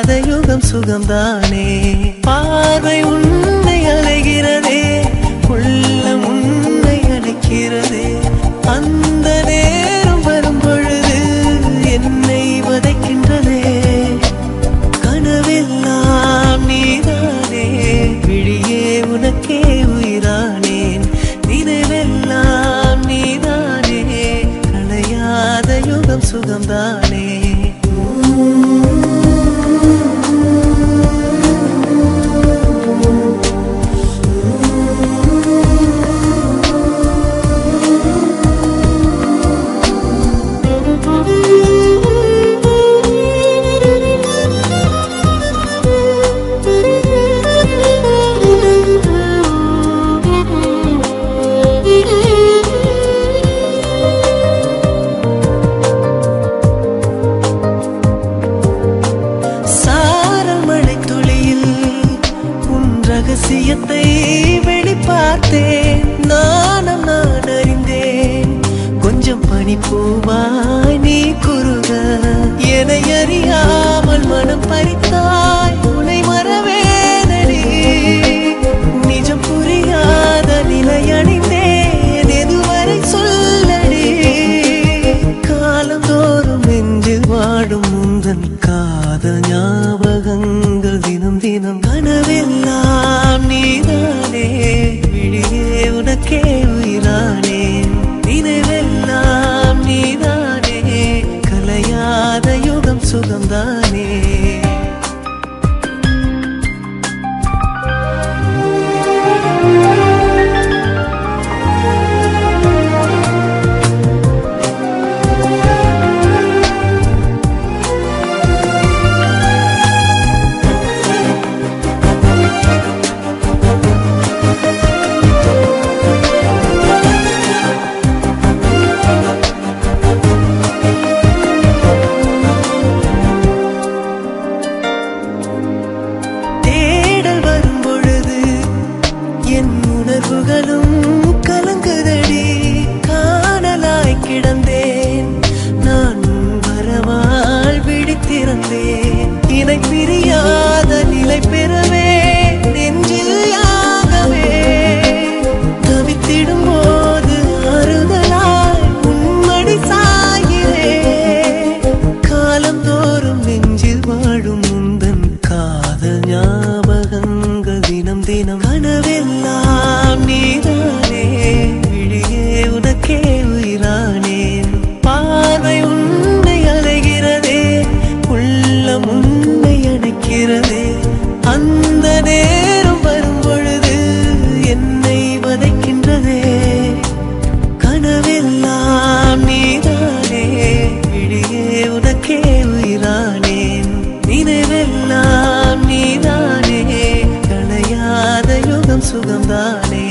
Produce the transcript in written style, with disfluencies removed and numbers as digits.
கலையாத யுகம் சுகம்தானே. பார்வை உன்னை அலைகிறதே, உள்ளம் உன்னை அழைக்கிறதே. அந்த நேரம் வரும் பொழுது என்னை வதைக்கின்றதே. கனவெல்லாம் நீதானே, விழியே உனக்கே உயிரானேன். நினைவெல்லாம் நீதானே, கலையாத யுகம் சுகம்தானே. ரகசியத்தை வெளிப்பார்த்தேன், நானும் நான் அறிந்தேன். கொஞ்சம் பனிப்பூவாய் நீ குறுக, என்னை அறியாமல் மனம் பறித்தாய். உன்னை மறவேனடி, நிஜம் புரியாத நிலை அணிந்தேன். எதுவரை சொல்லடி, காலந்தோறும் நெஞ்சில் வாடும் முந்தன் காதல் ஞாபகங்கள் தினம் தினம். கனவெல்லாம் நீதானே, விழியே உனக்கே உயிரானேன். நினைவெல்லாம் நீதானே, கலையாத யுகம் சுகம்தானே. உணர்வுகளும் கலங்குதடி, காணலாய் கிடந்தேன் நான். வரவால் விழித்திருந்தேன், இணை பிரியாத நிலை பெறவே நெஞ்சில் யாகவே. தவித்திடும் போது ஆறுதலாய் உன்மடி சாகிறேன். காலந்தோறும் நெஞ்சில் வாழும் முந்தன் காதல் ஞாபகங்கள் தினம் தினம். கனவெல்லாம் நீதானே, விழியே உனக்கே உயிரானேன். பார்வை உன்னை அலைகிறதே, உள்ளம் உன்னை அணைக்கிறதே. அந்த நேரம் வரும் பொழுது என்னை வதைக்கின்றதே. கனவெல்லாம் நீதானே, விழியே உனக்கே உயிரானேன். நினைவெல்லாம் நீதானே, கலையாத யுகம் சுகம்தானே.